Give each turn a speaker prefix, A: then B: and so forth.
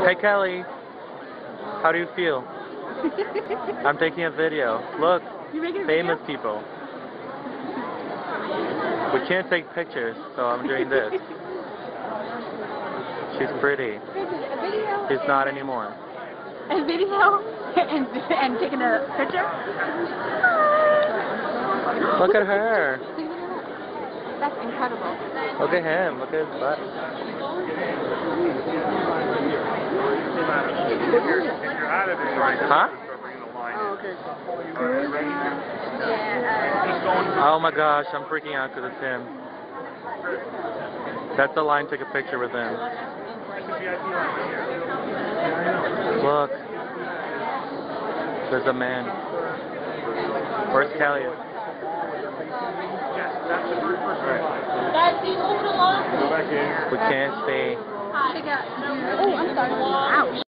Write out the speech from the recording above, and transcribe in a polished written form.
A: Hey Kelly, how do you feel? I'm taking a video. Look, famous people. We can't take pictures, so I'm doing this. She's pretty. She's not anymore.
B: A video and taking a picture?
A: Look at her.
B: That's incredible.
A: Look at him. Look at his butt. Huh? Oh my gosh, I'm freaking out because it's him. That's the line, take a picture with him. Look. There's a man. Where's Kelly? We can't see.
B: Oh, I'm sorry.